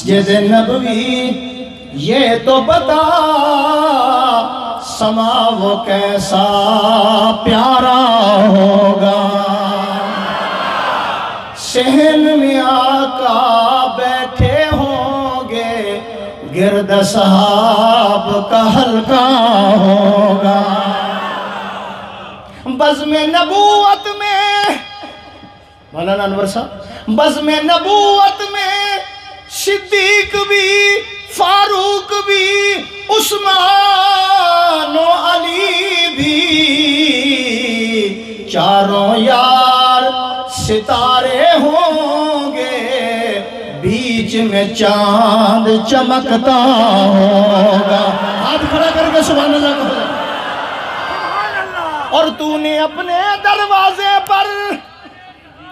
مسجد نبوی یہ تو بتا سما وہ کیسا پیارا ہوگا، صحن میں آقا بیٹھے ہوں گے، گرد صحاب کا حلقہ ہوگا۔ بزم نبوت میں مولانا انور صاحب، بزم نبوت میں صدیق بھی، فاروق بھی، عثمان و علی بھی، چاروں یار ستارے ہوں گے، بیچ میں چاند چمکتا ہوگا۔ ہاتھ کھڑا کر کے سبحان اللہ کہو۔ اور تو نے اپنے دروازے پر،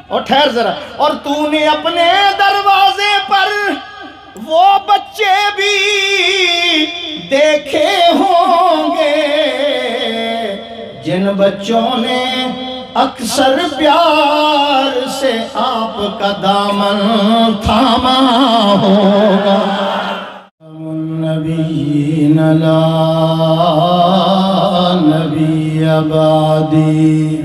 اور ٹھہر ذرا، اور تو نے اپنے دروازے پر وہ بچے بھی دیکھے ہوں گے، جن بچوں نے اکثر پیار سے آپ کا دامن تھاما ہوگا۔ النبیین لا نبی بعدی،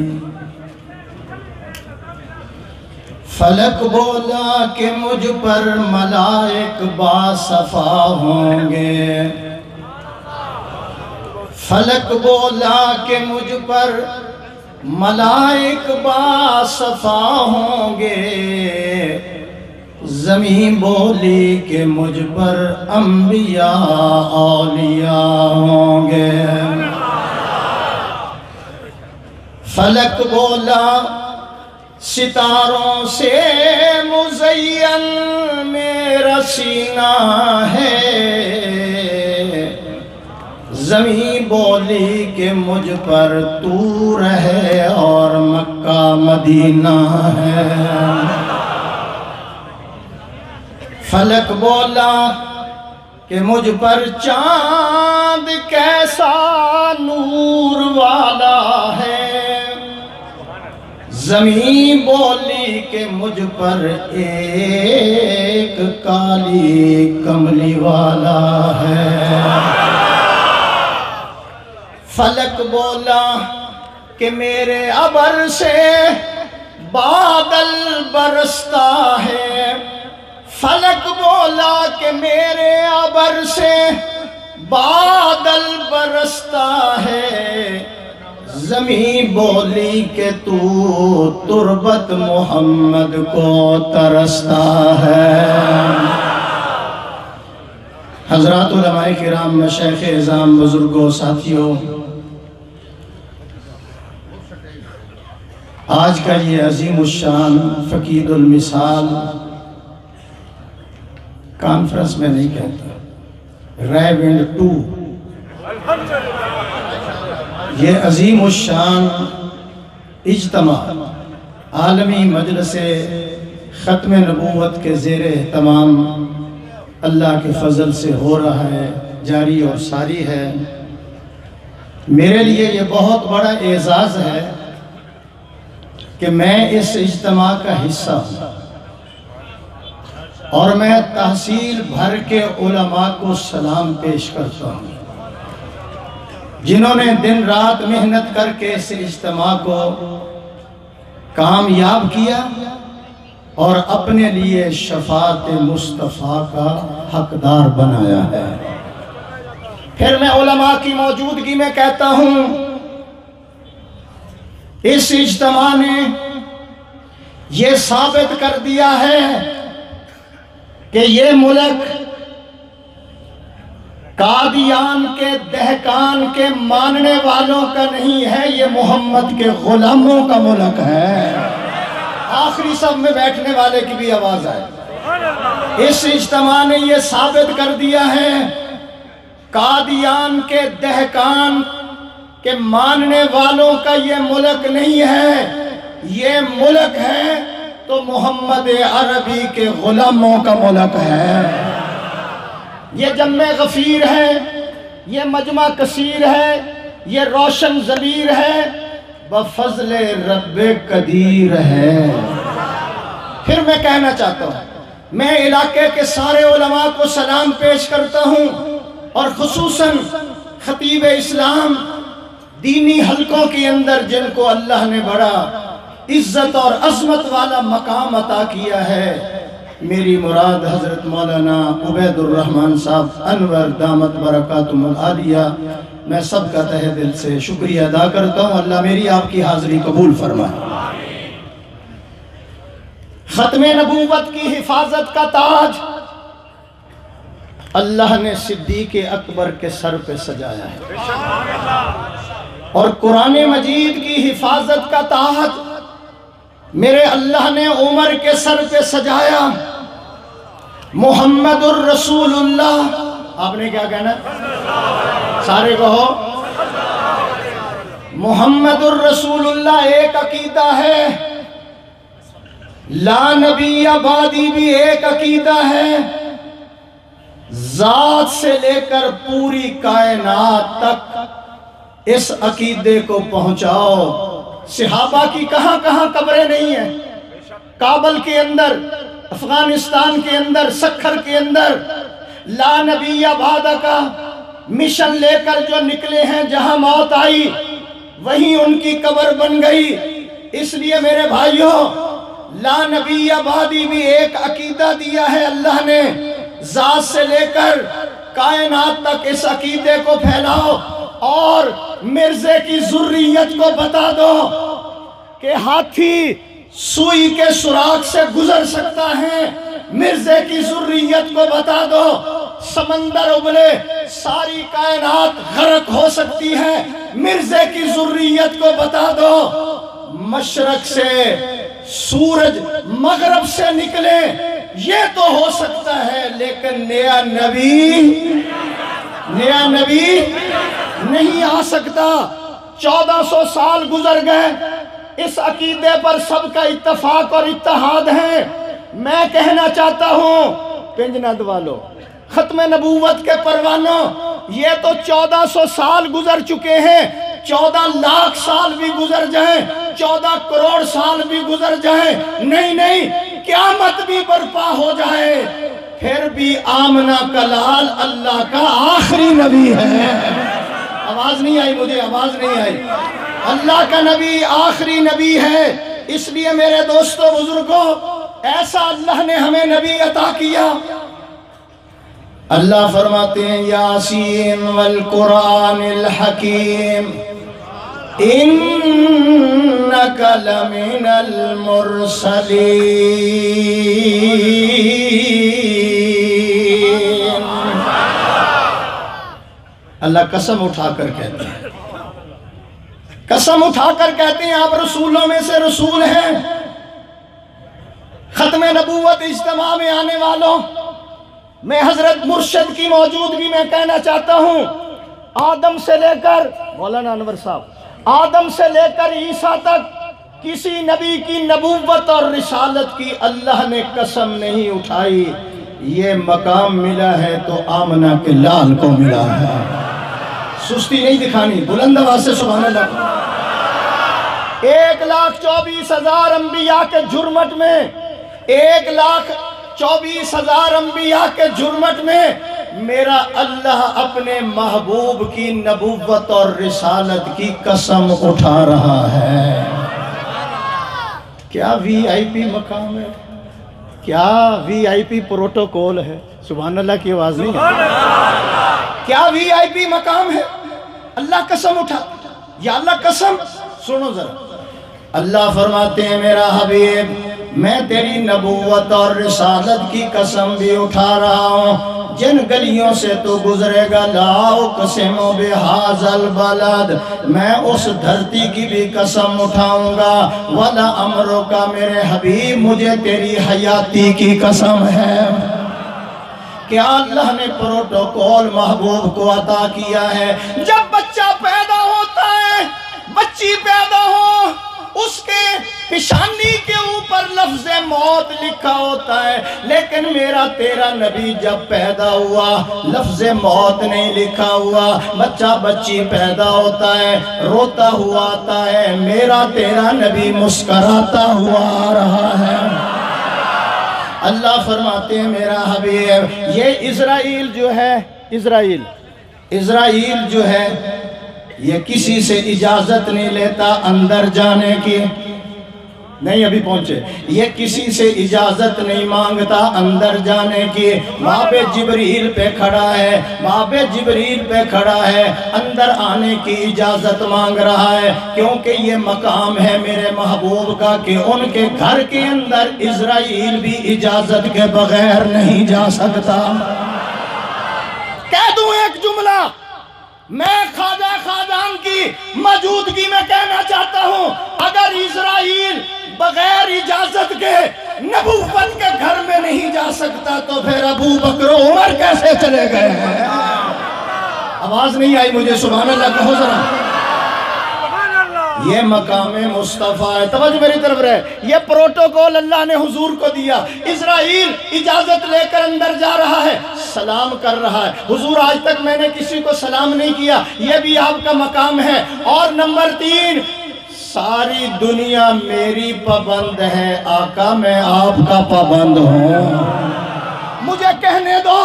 فلک بولا کہ مجھ پر ملائک باصفا ہوں گے، فلک بولا کہ مجھ پر ملائک باصفا ہوں گے، زمین بولی کہ مجھ پر انبیاء اولیاء ہوں گے، فلک بولا ستاروں سے مزین میرا سینہ ہے، زمین بولی کہ مجھ پر طور ہے اور مکہ مدینہ ہے، فلک بولا کہ مجھ پر چاند کیسا نور والا ہے، زمین بولی کہ مجھ پر ایک کالی کملی والا ہے، فلک بولا کہ میرے ابر سے بادل برستا ہے، فلک بولا کہ میرے ابر سے بادل برستا ہے، زمین بولی کہ تو تربت محمد کو ترستا ہے۔ حضرات علماء کرام، مشائخ اعظام، بزرگوں، ساتھیوں، آج کا یہ عظیم الشان فقید المثال کانفرنس میں نہیں کہتا، ریونڈ 2، یہ عظیم الشان اجتماع عالمی مجلس ختم نبوت کے زیر اہتمام اللہ کے فضل سے ہو رہا ہے، جاری اور ساری ہے۔ میرے لیے یہ بہت بڑا اعزاز ہے کہ میں اس اجتماع کا حصہ ہوں، اور میں تحصیل بھر کے علماء کو سلام پیش کرتا ہوں، جنہوں نے دن رات محنت کر کے اس اجتماع کو کامیاب کیا اور اپنے لیے شفاعت مصطفیٰ کا حقدار بنایا ہے۔ پھر میں علماء کی موجودگی میں کہتا ہوں، اس اجتماع نے یہ ثابت کر دیا ہے کہ یہ ملک قادیان کے دہقان کے ماننے والوں کا نہیں ہے، یہ محمد کے غلاموں کا ملک ہے۔ آخری صف میں بیٹھنے والے کی بھی آواز آئے۔ اس اجتماع نے یہ ثابت کر دیا ہے، قادیان کے دہقان کے ماننے والوں کا یہ ملک نہیں ہے، یہ ملک ہے تو محمد عربی کے غلاموں کا ملک ہے۔ یہ جمع غفیر ہے، یہ مجمع کثیر ہے، یہ روشن ضمیر ہے، بفضل رب قدیر ہے۔ پھر میں کہنا چاہتا ہوں، میں علاقے کے سارے علماء کو سلام پیش کرتا ہوں، اور خصوصاً خطیب اسلام دینی حلقوں کے اندر جن کو اللہ نے بڑا عزت اور عظمت والا مقام عطا کیا ہے، میری مراد حضرت مولانا عبید الرحمن صاحب انور دامت برکاتہم العالیہ، میں سب کا تہہ دل سے شکریہ ادا کرتا ہوں۔ اللہ میری آپ کی حاضری قبول فرمائے۔ ختم نبوت کی حفاظت کا تاج اللہ نے صدیق اکبر کے سر پہ سجایا ہے، اور قرآن مجید کی حفاظت کا تاج میرے اللہ نے عمر کے سر پہ سجایا۔ محمد الرسول اللہ، آپ نے کیا کہنا؟ سارے کہو محمد الرسول اللہ۔ ایک عقیدہ ہے، لا نبی بعدی بھی ایک عقیدہ ہے، ذات سے لے کر پوری کائنات تک اس عقیدے کو پہنچاؤ۔ صحابہ کی کہاں کہاں قبریں نہیں ہیں، کابل کے اندر، افغانستان کے اندر، سکھر کے اندر، لا نبی بعد کا مشن لے کر جو نکلے ہیں، جہاں موت آئی وہیں ان کی قبر بن گئی۔ اس لیے میرے بھائیوں، لا نبی بعدی بھی ایک عقیدہ دیا ہے اللہ نے، ذات سے لے کر کائنات تک اس عقیدے کو پھیلاؤ، اور مرزے کی ذریت کو بتا دو کہ ہاتھی سوئی کے سوراخ سے گزر سکتا ہے، مرزے کی ذریت کو بتا دو سمندر ابلے، ساری کائنات غرق ہو سکتی ہے، مرزے کی ذریت کو بتا دو مشرق سے سورج مغرب سے نکلے، یہ تو ہو سکتا ہے، لیکن نیا نبی نہیں آ سکتا۔ 1400 سال گزر گئے، اس عقیدے پر سب کا اتفاق اور اتحاد ہے۔ میں کہنا چاہتا ہوں پنجند والوں، ختم نبوت کے پروانوں، یہ تو 1400 سال گزر چکے ہیں، 14 لاکھ سال بھی گزر جائیں، 14 کروڑ سال بھی گزر جائیں، نہیں، قیامت بھی برپا ہو جائے، پھر بھی آمنہ کا لال اللہ کا آخری نبی ہے۔ آواز نہیں آئی مجھے، آواز نہیں آئی۔ اللہ کا نبی آخری نبی ہے۔ اس لیے میرے دوستو بزرگوں، ایسا اللہ نے ہمیں نبی عطا کیا۔ اللہ فرماتے ہیں یاسین والقرآن الحکیم انک لمن المرسلین۔ اللہ قسم اٹھا کر کہتے ہیں، قسم اٹھا کر کہتے ہیں آپ رسولوں میں سے رسول ہیں۔ ختم نبوت اجتماع میں آنے والوں، میں حضرت مرشد کی موجودگی میں کہنا چاہتا ہوں، آدم سے لے کر مولانا انور صاحب، آدم سے لے کر عیسیٰ تک کسی نبی کی نبوت اور رسالت کی اللہ نے قسم نہیں اٹھائی۔ یہ مقام ملا ہے تو آمنہ کے لال کو ملا ہے۔ سستی نہیں دکھانی، بلند آواز سے سبحان اللہ۔ 1,24,000 انبیاء کے جرمٹ میں، 1,24,000 انبیاء کے جرمٹ میں میرا اللہ اپنے محبوب کی نبوت اور رسالت کی قسم اٹھا رہا ہے۔ کیا وی آئی پی مقام ہے، کیا وی آئی پی پروٹوکول ہے، سبحان اللہ کی آواز نہیں ہے، کیا وی آئی پی مقام ہے۔ اللہ قسم اٹھا، یا اللہ قسم سنو ذرا، اللہ فرماتے ہیں میرا حبیب میں تیری نبوت اور رسالت کی قسم بھی اٹھا رہا ہوں، جن گلیوں سے تو گزرے گا لا اقسم بہذا البلد، میں اس دھرتی کی بھی قسم اٹھاؤں گا، ولا امرک میرے حبیب مجھے تیری حیاتی کی قسم ہے۔ کیا اللہ نے پروٹوکول محبوب کو عطا کیا ہے۔ جب بچہ پیدا ہوتا ہے، بچی پیدا ہو، اس کے پیشانی کے اوپر لفظ موت لکھا ہوتا ہے، لیکن میرا تیرا نبی جب پیدا ہوا لفظ موت نہیں لکھا ہوا۔ بچہ بچی پیدا ہوتا ہے، روتا ہوا آتا ہے، میرا تیرا نبی مسکراتا ہوا آ رہا ہے۔ اللہ فرماتے ہیں میرا حبیب یہ اسرائیل جو ہے، اسرائیل جو ہے یہ کسی سے اجازت نہیں لیتا اندر جانے کی، نہیں ابھی پہنچے، یہ کسی سے اجازت نہیں مانگتا اندر جانے کی۔ وہاں پہ جبریل پہ کھڑا ہے، وہاں پہ جبریل پہ کھڑا ہے، اندر آنے کی اجازت مانگ رہا ہے، کیونکہ یہ مقام ہے میرے محبوب کا کہ ان کے گھر کے اندر اسرائیل بھی اجازت کے بغیر نہیں جا سکتا۔ کہہ دوں ایک جملہ، میں خواجہ خواجان کی موجودگی میں کہنا چاہتا ہوں، اگر اسرائیل بغیر اجازت کے نبوت کے گھر میں نہیں جا سکتا تو پھر ابو بکر و عمر کیسے چلے گئے ہیں؟ آواز نہیں آئی مجھے، سبحان اللہ کہو ذرا۔ یہ مقام مصطفیٰ ہے، توجہ میری طرف رہے، یہ پروٹوکول اللہ نے حضور کو دیا۔ اسرائیل اجازت لے کر اندر جا رہا ہے، سلام کر رہا ہے، حضور آج تک میں نے کسی کو سلام نہیں کیا، یہ بھی آپ کا مقام ہے۔ اور نمبر 3، ساری دنیا میری پابند ہے، آقا میں آپ کا پابند ہوں۔ مجھے کہنے دو،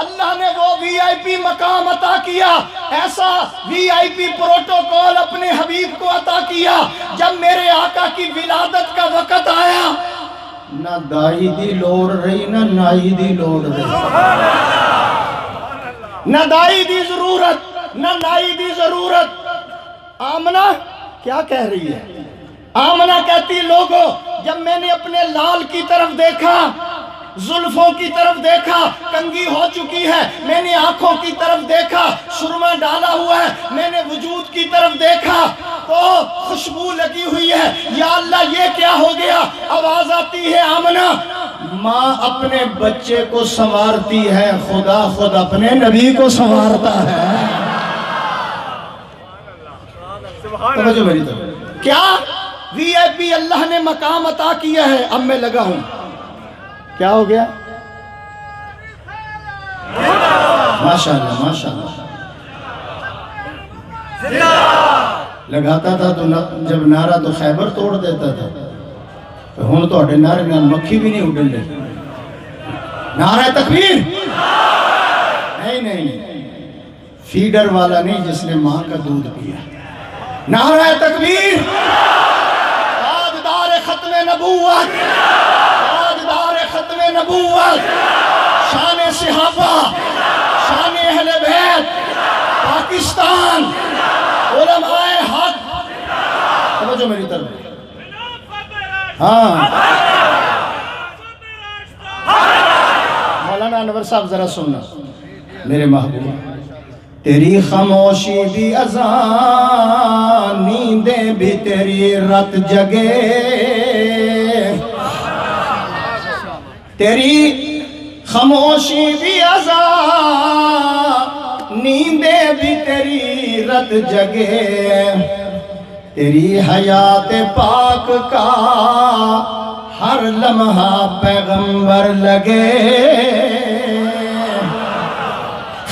اللہ نے وہ وی آئی پی مقام عطا کیا، ایسا وی آئی پی پروٹوکول اپنے حبیب کو عطا کیا، جب میرے آقا کی ولادت کا وقت آیا، نہ دائی دی لوڑ رہی نہ نائی دی لوڑ رہی، نہ دائی دی ضرورت نہ نائی دی ضرورت۔ آمنہ کیا کہہ رہی ہے؟ آمنہ کہتی لوگو جب میں نے اپنے لال کی طرف دیکھا، زلفوں کی طرف دیکھا، کنگھی ہو چکی ہے، میں نے آنکھوں کی طرف دیکھا، سرما ڈالا ہوا ہے، میں نے وجود کی طرف دیکھا تو خوشبو لگی ہوئی ہے، یا اللہ یہ کیا ہو گیا؟ آواز آتی ہے آمنہ، ماں اپنے بچے کو سنوارتی ہے، خدا خود اپنے نبی کو سنوارتا ہے۔ توجہ میری طرف، کیا وی آئی پی اللہ نے مقام عطا کیا ہے؟ اب میں لگا ہوں، کیا ہو گیا؟ ماشاءاللہ ماشاءاللہ لگاتا تھا تو جب نعرہ تو خیبر توڑ دیتا تھا، تو ہون تو اڈے نعرے میں مکھی بھی نہیں اڈن لے۔ نعرہ تکبیر نہیں، فیڈر والا نہیں جس نے ماں کا دودھ پیا۔ نعرہ تکبیر، تاجدار ختم نبوت، تاجدار ختم نبوت، شان صحابہ، شان اہل بیت، پاکستان، علماء حق۔ سمجھو میری طرف، ہاں مولانا انور صاحب ذرا سننا میرے محبوب۔ تیری خاموشی بھی اذان، نیندیں بھی تیری رات جگے، تیری خاموشی بھی اذان، نیندیں بھی تیری رات جگے، تیری حیات پاک کا ہر لمحہ پیغمبر لگے،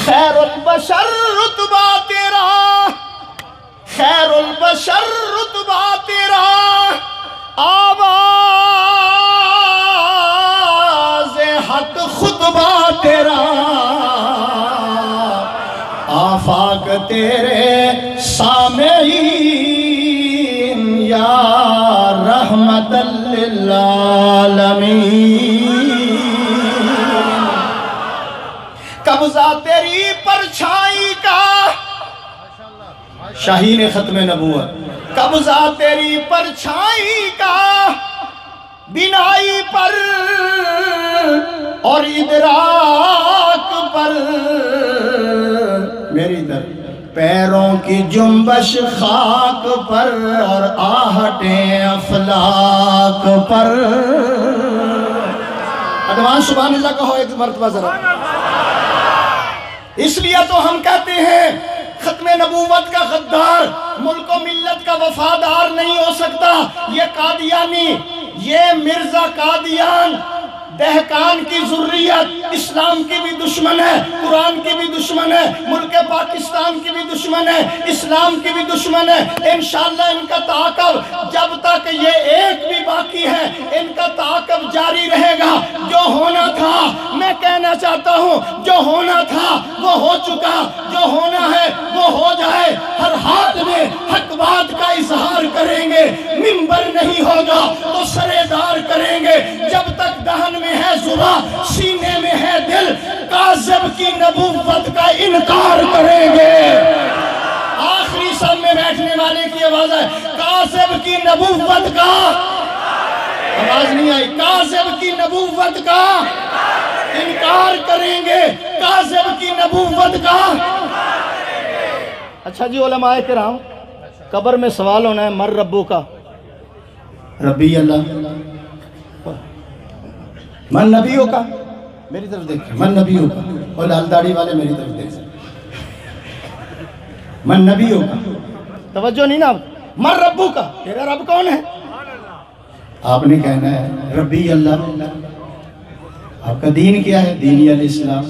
خیر البشر رتبہ تیرا، خیر البشر رتبہ تیرا، آواز حق خطبہ تیرا، آفاق تیرے سامعین، یا رحمت للعالمین، قبضہ تیری پرچھائی کا، شاہین ختم نبوت، قبضہ تیری پرچھائی کا، بینائی پر اور ادراک پر، میری در پیروں کی جنبش خاک پر اور آہٹیں افلاک پر۔ ادوان سبحان اللہ کہو ایک مرتبہ ذرا۔ اس لیے تو ہم کہتے ہیں ختم نبوت کا غدار ملک و ملت کا وفادار نہیں ہو سکتا۔ یہ قادیانی، یہ مرزا قادیان دہقان کی ذریت اسلام کی بھی دشمن ہے، قرآن کی بھی دشمن ہے، ملک پاکستان کی بھی دشمن ہے، اسلام کی بھی دشمن ہے۔ انشاءاللہ ان کا تعاقب جب تک یہ ایک بھی باقی ہے ان کا تعاقب جاری رہے گا۔ جو ہونا تھا، میں کہنا چاہتا ہوں، جو ہونا تھا وہ ہو چکا، جو ہونا ہے وہ ہو جائے۔ ہر ہاتھ میں حق بات کا اظہار کریں گے، منبر نہیں ہوگا تو سردار کریں گے۔ جب تک دہن میں ہے زبان، سینے میں ہے دل، کاذب کی نبوت کا انکار کریں گے۔ آخری سب میں بیٹھنے والے کی آواز ہے، کاذب کی نبوت کا، آواز نہیں آئی، کاذب کی نبوت کا انکار کریں گے، کاذب کی نبوت کا۔ اچھا جی علماء کرام، قبر میں سوال ہونا ہے، مر ربو کا، ربی اللہ، من نبیوں کا، میری طرف دیکھیں، من نبیوں کا، اور لال داڑھی والے میری طرف دیکھیں، من نبیوں کا، توجہ نہیں نا، من ربو کا، تیرا رب کون ہے؟ آپ نے کہنا ہے ربی اللہ۔ آپ کا دین کیا ہے؟ دینی الاسلام۔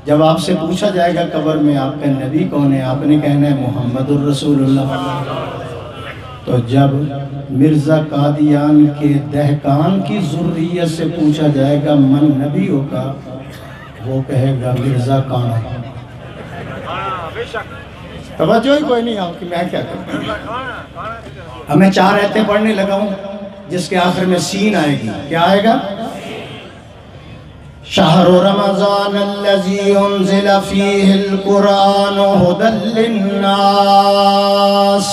جب آپ سے پوچھا جائے گا قبر میں آپ کا نبی کون ہے، آپ نے کہنا ہے محمد الرسول اللہ۔ تو جب مرزا قادیان کے دہقان کی ذریت سے پوچھا جائے گا من نبیوں کا، وہ کہے گا مرزا کانا۔ توجہ ہی کوئی نہیں آپ کی، میں کیا کروں؟ اب میں 4 آیتیں پڑھنے لگا ہوں جس کے آخر میں سین آئے گی۔ کیا آئے گا؟ شہر رمضان الذی انزل فیہ القرآن ھدی للناس۔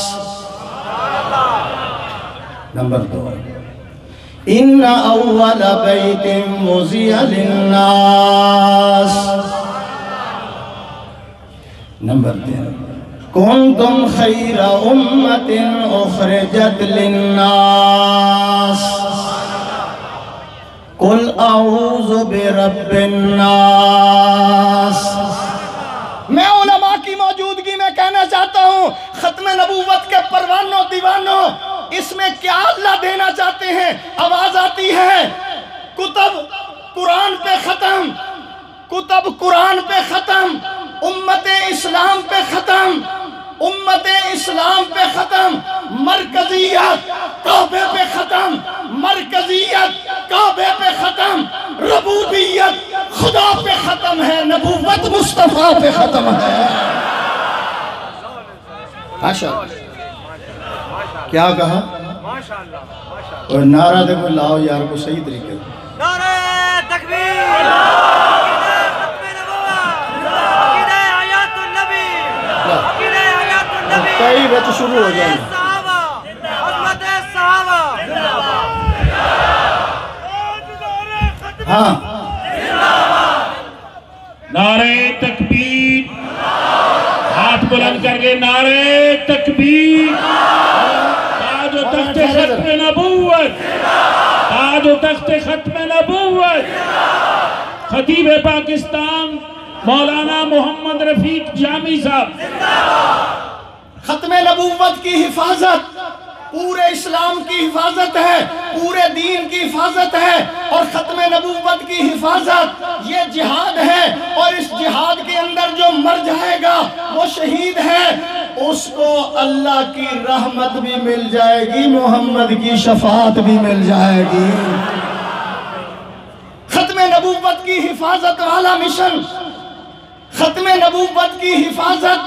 نمبر 2، ان اول بیت وضع للناس۔ نمبر 3، کنتم خیر امت اخرجت للناس، قل اعوذ برب الناس۔ میں علماء کی موجودگی میں کہنا چاہتا ہوں، ختم نبوت کے پروانوں دیوانوں، اس میں کیا اللہ دینا چاہتے ہیں؟ آواز آتی ہے کتب قرآن پہ ختم، کتب قرآن پہ ختم، امت اسلام پہ ختم، امت اسلام پہ ختم، مرکزیت کعبے پہ ختم، مرکزیت کعبے پہ ختم، ربوبیت خدا پہ ختم ہے، نبوت مصطفیٰ پہ ختم ہے۔ ماشاءاللہ، کیا کہا؟ اور نعرہ دیکھو لاؤ یار کو صحیح طریقے سے۔ نعرہ تکبیر، کئی بچ شروع ہو جائیں گے۔ عظمت صحابہ، ہاں، نعرہ تکبیر، ہاتھ بلند کر کے نعرہ تکبیر۔ تاج و تخت ختم نبوت، تاج و تخت ختم نبوت، خطیب پاکستان مولانا محمد رفیق جامی صاحب۔ ختم نبوت کی حفاظت پورے اسلام کی حفاظت ہے، پورے دین کی حفاظت ہے، اور ختم نبوت کی حفاظت یہ جہاد ہے، اور اس جہاد کے اندر جو مر جائے گا وہ شہید ہے، اس کو اللہ کی رحمت بھی مل جائے گی، محمد کی شفاعت بھی مل جائے گی۔ ختم نبوت کی حفاظت والا مشن، ختم نبوت کی حفاظت،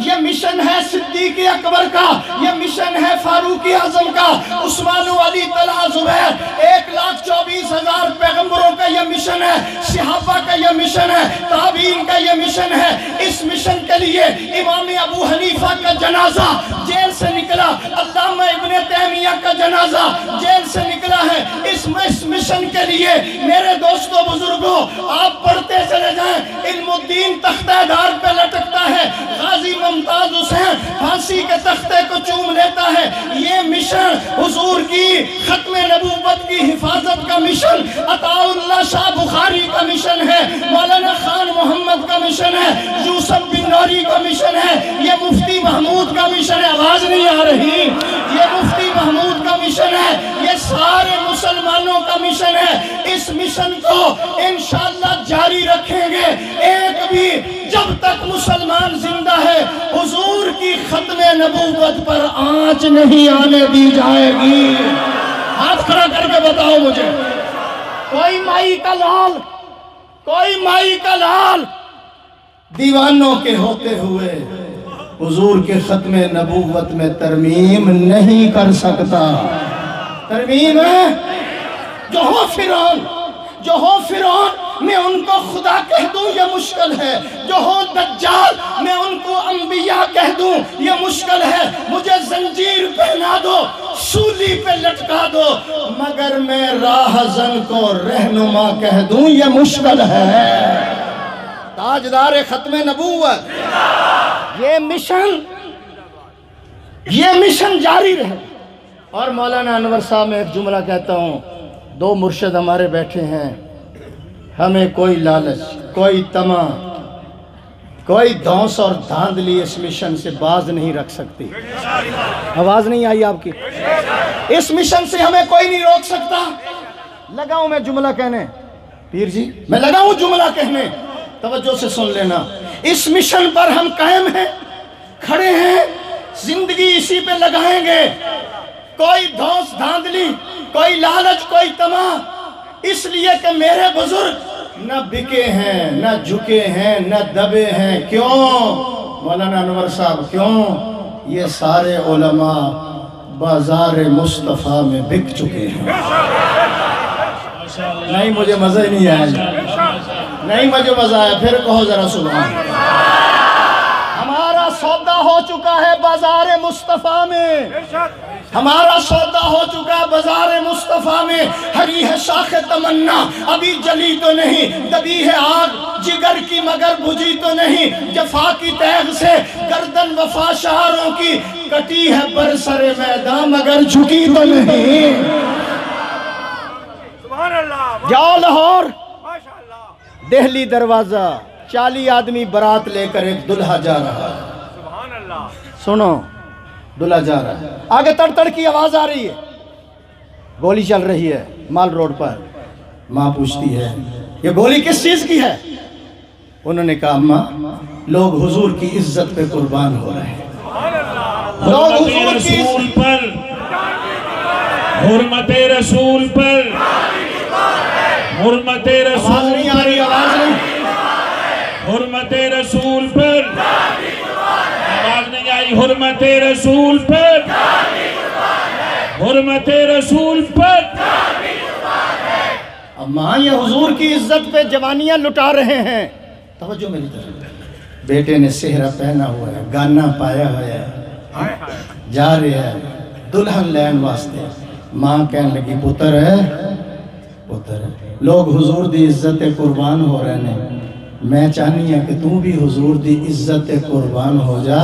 یہ مشن ہے صدیق اکبر کا، یہ مشن ہے فاروق اعظم کا، عثمان و علی طلحہ زبیر، 1,24,000 پیغمبروں کا یہ مشن ہے، صحابہ کا یہ مشن ہے، تابعین کا یہ مشن ہے۔ اس مشن کے لیے امام ابو حنیفہ کا جنازہ جیل سے نکلا، علامہ ابن تیمیہ کا جنازہ جیل سے نکلا ہے۔ اس مشن کے لیے میرے دوستو بزرگوں، آپ پڑھتے چلے جائیں، علم الدین تختہ دار پہ لٹکتا ہے، غازی ممتاز حسین پھانسی کے تختے کو چوم لیتا ہے۔ یہ مشن حضور کی ختم نبوت کی حفاظت کا مشن، عطا اللہ شاہ بخاری کا مشن ہے، مولانا خان محمد کا مشن ہے، یوسف بن نوری کا مشن ہے، یہ مفتی محمود کا مشن ہے۔ آواز نہیں آ رہی، یہ مفتی محمود کا مشن ہے۔ یہ سارے مسلمان مسلمانوں کا مشن ہے، اس مشن کو انشاءاللہ جاری رکھیں گے۔ ایک بھی جب تک مسلمان زندہ ہے حضور کی ختم نبوت پر آنچ نہیں آنے دی جائے گی۔ ہاتھ کھڑا کر کے بتاؤ مجھے، کوئی مائی کا لال، کوئی مائی کا لال دیوانوں کے ہوتے ہوئے حضور کے ختم نبوت میں ترمیم نہیں کر سکتا۔ ترمیم ہے جو ہو فرعون میں ان کو خدا کہہ دوں یہ مشکل ہے، جو ہو دجال میں ان کو انبیاء کہہ دوں یہ مشکل ہے، مجھے زنجیر پہنا دو، سولی پہ لٹکا دو، مگر میں راہزن کو رہنما کہہ دوں یہ مشکل ہے۔ تاجدار ختم نبوت، یہ مشن جاری رہے۔ اور مولانا انور صاحب میں ایک جملہ کہتا ہوں، دو مرشد ہمارے بیٹھے ہیں، ہمیں کوئی لالچ، کوئی طمع، کوئی دھونس اور دھاندلی اس مشن سے باز نہیں رکھ سکتی۔ آواز نہیں آئی آپ کی؟ اس مشن سے ہمیں کوئی نہیں روک سکتا۔ لگاؤں میں جملہ کہنے، پیر جی میں لگاؤں جملہ کہنے، توجہ سے سن لینا۔ اس مشن پر ہم قائم ہیں، کھڑے ہیں، زندگی اسی پہ لگائیں گے۔ کوئی دھونس دھاندلی، کوئی لالچ، کوئی طمع، اس لیے کہ میرے بزرگ نہ بکے ہیں، نہ جھکے ہیں، نہ دبے ہیں۔ کیوں مولانا انور صاحب کیوں؟ یہ سارے علماء بازار مصطفیٰ میں بک چکے ہیں۔ نہیں مجھے مزہ ہی نہیں آیا، نہیں مجھے مزہ آیا، پھر کہو ذرا سبحان۔ ہمارا سودا ہو چکا ہے بازار مصطفیٰ میں، ہمارا سودا ہو چکا ہے بازار مصطفیٰ میں۔ ہری ہے شاخ تمنا ابھی جلی تو نہیں، دبی ہے آگ جگر کی مگر بجھی تو نہیں، جفا کی تیغ سے گردن وفا شہروں کی کٹی ہے برسر میدان مگر جھکی تو نہیں۔ جاؤ لاہور، دہلی دروازہ، 40 آدمی برات لے کر ایک دلہا جا رہا ہے۔ سنو، دلہا جا رہا ہے، آگے تڑ تڑ کی آواز آ رہی ہے، گولی چل رہی ہے مال روڈ پر۔ ماں پوچھتی ہے یہ گولی کس چیز کی ہے؟ انہوں نے کہا اماں لوگ حضور کی عزت پہ قربان ہو رہے ہیں، لوگ حضور کی عزت پر، حرمت رسول پر، حرمت رسول، آواز نہیں آ رہی، آواز نہیں، حرمت رسول پر، آواز نہیں آئی، حرمت رسول پر، حرمت رسول پر۔ اماں یہ حضور کی عزت پہ جوانیاں لٹا رہے ہیں۔ توجہ میری طرف، بیٹے نے سہرہ پہنا ہوا ہے، گانا پایا ہوا ہے، جا رہے ہیں دلہن لین واسطے۔ ماں کہنے لگی پتر ہے، پتر ہے، لوگ حضور دی عزت قربان ہو رہے ہیں، میں چاہنی ہے کہ تو بھی حضور دی عزت قربان ہو جا،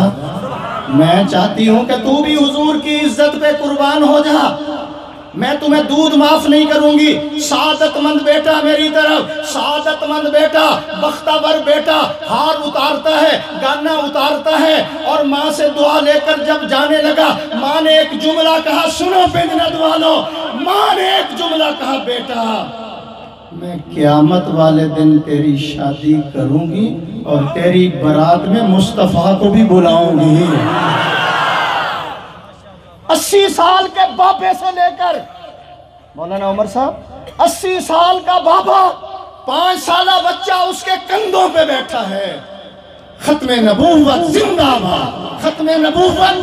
میں چاہتی ہوں کہ تو بھی حضور کی عزت پہ قربان ہو جا، میں تمہیں دودھ معاف نہیں کروں گی۔ سعادت مند بیٹا میری طرف، سعادت مند بیٹا، بختور بیٹا ہار اتارتا ہے، گانا اتارتا ہے، اور ماں سے دعا لے کر جب جانے لگا، ماں نے ایک جملہ کہا، سنو بجند والو، ماں نے ایک جملہ کہا، بیٹا میں قیامت والے دن تیری شادی کروں گی اور تیری برات میں مصطفیٰ کو بھی بلاؤں گی۔ 80 سال کے بابے سے لے کر، مولانا عمر صاحب 80 سال کا بابا، 5 سالہ بچہ اس کے کندھوں پہ بیٹھا ہے۔ ختم نبوت زندہ باد، ختم نبوت،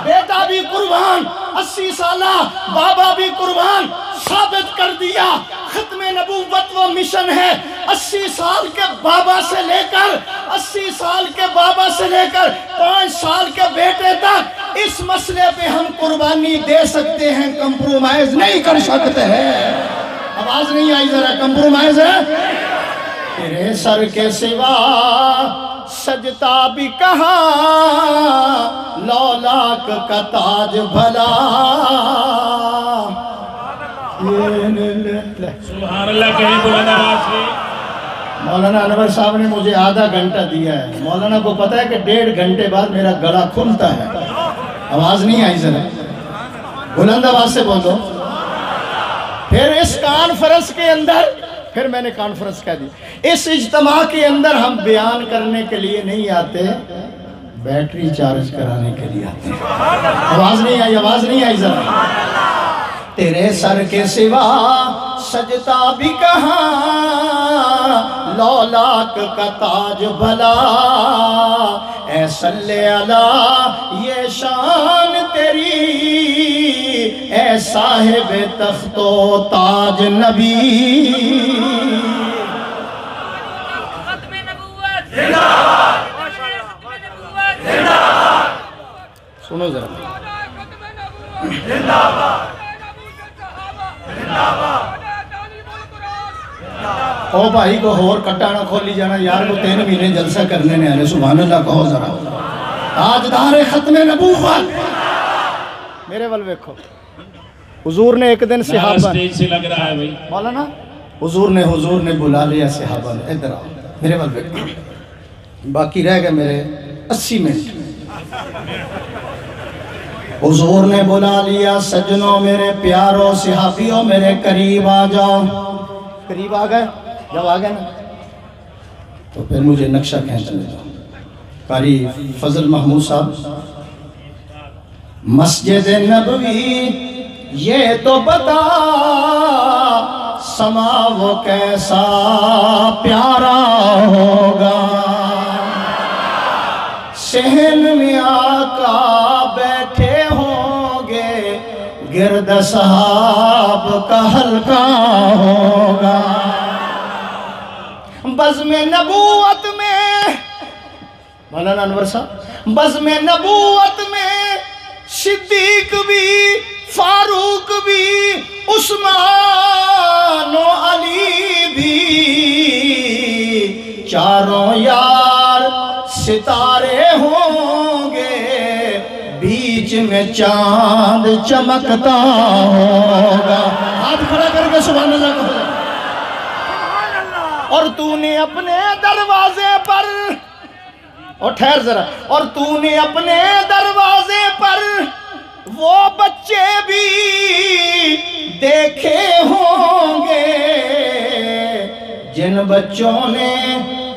بیٹا بھی قربان، 80 سالہ بابا بھی قربان، ثابت کر دیا ختم نبوت وہ مشن ہے۔ 80 سال کے بابا سے لے کر 80 سال کے بابا سے لے کر 5 سال کے بیٹے تک اس مسئلے پہ ہم قربانی دے سکتے ہیں، کمپرومائز نہیں کر سکتے ہیں۔ آواز نہیں آئی ذرا، کمپرومائز ہے؟ تیرے سر کے سوا سجدہ بھی کہاں، لولاک کا تاج بھلا۔ سبحان اللہ کہیں بلند آواز سے۔ مولانا انور صاحب نے مجھے آدھا گھنٹہ دیا ہے، مولانا کو پتا ہے کہ 1.5 گھنٹے بعد میرا گلا کھلتا ہے۔ آواز نہیں آئی ذرا، بلند آواز سے بولو۔ پھر اس کانفرنس کے اندر پھر میں نے کانفرنس کہہ دی، اس اجتماع کے اندر ہم بیان کرنے کے لیے نہیں آتے، بیٹری چارج کرانے کے لیے آتے ہیں۔ آواز نہیں آئی ذرا۔ تیرے سر کے سوا سجدہ بھی کہاں، لولاک کا تاج بھلا، اے صلی علی یہ شان تیری، اے صاحب تخت و تاج نبی۔ ختم نبوت زندہ باد، سنو ذرا، او بھائی کو ہور کٹا نہ کھولی جانا یار، کو 3 مہینے جلسہ کرنے نے آنے، سبحان اللہ کہو ذرا۔ تاجدار ختم نبوت، میرے ول ویکھو، حضور نے ایک دن صحابہ سٹیج سے لگ رہا ہے بھائی مولانا، حضور نے بلا لیا صحابہ نے، ادھر آؤ میرے ول ویکھو، باقی رہ گئے میرے 80 منٹ۔ حضور نے بلا لیا، سجنوں میرے پیاروں صحابیوں میرے قریب آ جاؤ۔ قریب آ گئے، جب آ گئے نا تو پھر مجھے نقشہ کھینچنے دو۔ قاری فضل محمود صاحب، مسجد نبوی یہ تو بتا، سما وہ کیسا پیارا ہوگا، صحن میں آقا بیٹھے ہوں گے، گرد صحاب کا حلقہ ہوگا، بزم نبوت میں مولانا انور صاحب، بزم نبوت میں صدیق بھی، فاروق بھی، عثمان و علی بھی، چاروں یار ستارے ہوں گے، بیچ میں چاند چمکتا ہوگا۔ ہاتھ کھڑا کر کے سبحان اللہ کہو۔ اور تو نے اپنے دروازے پر، اور ٹھہر ذرا، اور تو نے اپنے دروازے پر وہ بچے بھی دیکھے ہوں گے، جن بچوں نے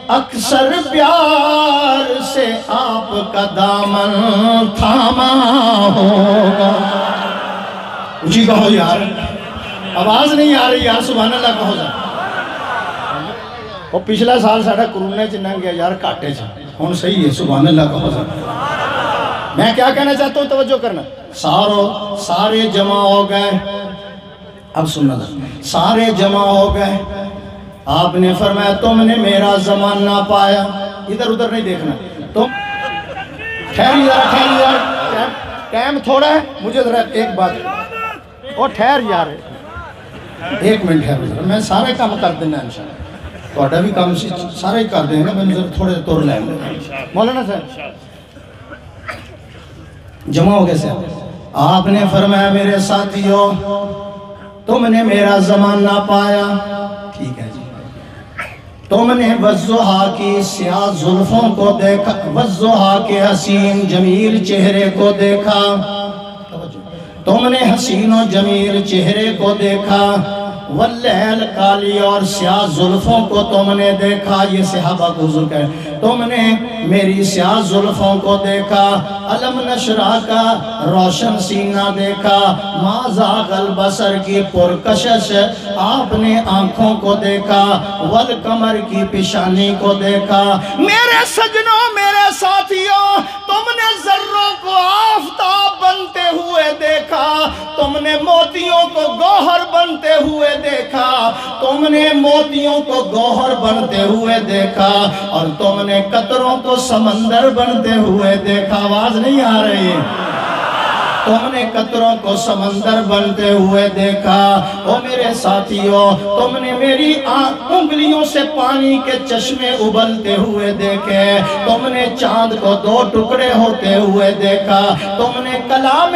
اکثر پیار سے آپ کا دامن تھاما ہوگا۔ اچھی کہو یار، آواز نہیں آ رہی یار، سبحان اللہ کہو جا۔ وہ پچھلا سال ساڑھا کرونے چنہ گیا یار، کاٹے چھا ہون صحیح ہے، سبحان اللہ کہو جا۔ میں کیا کہنا چاہتا ہوں، توجہ کرنا، سارے جمع ہو گئے، اب سننا سارے جمع ہو گئے، آپ نے فرمایا تم نے میرا زمان نہ پایا، ادھر ادھر نہیں دیکھنا، تم ٹھہر یار، ٹائم تھوڑا ہے، مجھے ذرا ایک بات، اور ٹھہر یار، 1 منٹ ٹھہر، میں سارے کام کر دینا انشاءاللہ، توڑا بھی کام سارے کر دیں گا، میں ذرا تھوڑے طور لائیں گے۔ مولانا صاحب جمع ہو گئے سے آپ نے فرمایا میرے ساتھیوں تم نے میرا زمان نہ پایا، ٹھیک ہے جی، تم نے وضحا کی سیاہ زلفوں کو دیکھا، وضحا کے حسین جمیل چہرے کو دیکھا، تم نے حسین و جمیل چہرے کو دیکھا، واللیل کالی اور سیاہ زلفوں کو تم نے دیکھا، یہ صحابہ کو حضور کہے، تم نے میری سیاہ زلفوں کو دیکھا، علم نشرہ کا روشن سینہ دیکھا، ما زاغ البصر کی پرکشش آپ نے آنکھوں کو دیکھا، والقمر کی پیشانی کو دیکھا، میرے سجنوں میرے ساتھیوں تم نے ذروں کو آفتاب بنتے ہوئے دیکھا، تم نے موتیوں کو گوہر بنتے ہوئے دیکھا، تم نے موتیوں کو گوہر بنتے ہوئے دیکھا، اور تم نے قطروں کو سمندر بنتے ہوئے دیکھا۔ آواز نہیں آ رہی ہے؟ تم نے قطروں کو سمندر بنتے ہوئے دیکھا۔ او میرے ساتھیوں تم نے میری انگلیوں سے پانی کے چشمے ابلتے ہوئے دیکھے، تم نے چاند کو 2 ٹکڑے ہوتے ہوئے دیکھا، تم نے کلام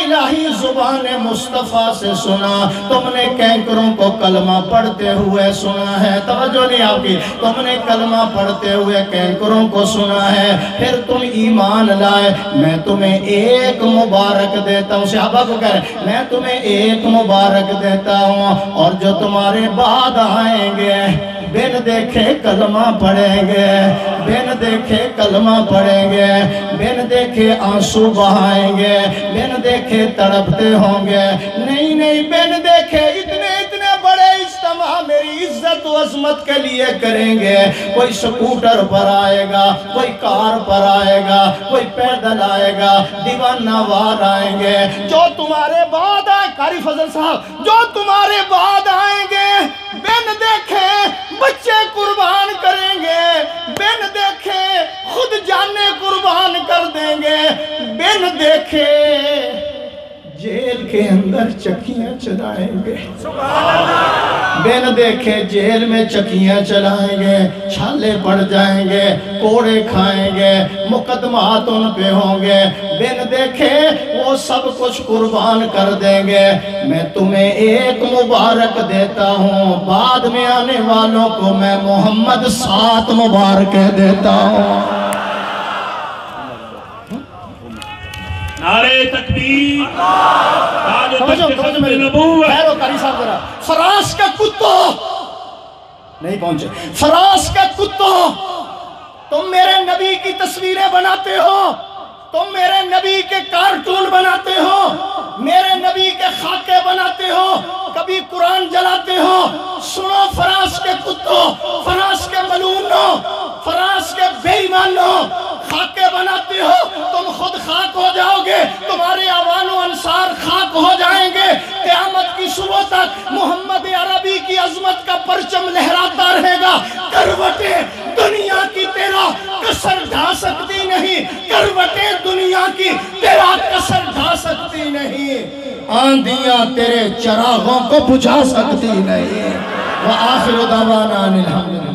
الہی زبان مصطفیٰ سے سنا، تم نے کینکروں کو کلمہ پڑھتے ہوئے سنا ہے، توجہ نہیں آپ کی، تم نے کلمہ پڑھتے ہوئے کینکروں کو سنا ہے، پھر تم ایمان لائے، میں تمہیں ایک مبارک دیتا ہوں. صحابہ کو کہہ رہے ہیں میں تمہیں ایک مبارک دیتا ہوں، اور جو تمہارے بعد آئیں گے بن دیکھے کلمہ پڑھیں گے، بن دیکھے کلمہ پڑھیں گے، بن دیکھے آنسو بہائیں گے، بن دیکھے تڑپتے ہوں گے، نہیں بن دیکھے اتنے بڑے اجتماع میری عزت و عظمت کے لیے کریں گے. کوئی سکوٹر پر آئے گا، کوئی کار پر آئے گا، کوئی پیدل آئے گا، دیوانہ وار آئیں گے. جو تمہارے بعد آئے قاری فضل صاحب، جو تمہارے بعد آئیں گے بن دیکھے بچے قربان کریں گے، بن دیکھے خود جانے قربان کر دیں گے، بن دیکھے جیل کے اندر چکیاں چلائیں گے، بن دیکھے جیل میں چکیاں چلائیں گے، چھالے پڑ جائیں گے، کوڑے کھائیں گے، مقدمات ان پہ ہوں گے، بن دیکھے وہ سب کچھ قربان کر دیں گے. میں تمہیں ایک مبارک دیتا ہوں، بعد میں آنے والوں کو میں محمد 7 مبارکیں دیتا ہوں. نعرے تکبیر، خیرو قاری صاحب ذرا. فراش کا کتو نہیں پہنچے، فراش کا کتو، تم میرے نبی کی تصویریں بناتے ہو، تم میرے نبی کے کارٹون بناتے ہو، میرے نبی کے خاکے بناتے ہو، کبھی قرآن جلاتے ہو. سنو فراش کے کتو، فراش کے ملونو، فراش کے بے ایمانو، خاکے بناتے ہو، تم خود خاک ہو جاؤ گے، تمہارے آوان و انصار خاک ہو جائیں گے. قیامت کی صبح تک محمد عربی کی عظمت کا پرچم لہراتا رہے گا. کروٹیں دنیا کی تیرا کسر ڈھا سکتی نہیں، کروٹیں دنیا کی تیرا کسر ڈھا سکتی نہیں، آندیاں تیرے چراغوں کو بجھا سکتی نہیں. وآخر دعوانا الحمدللہ.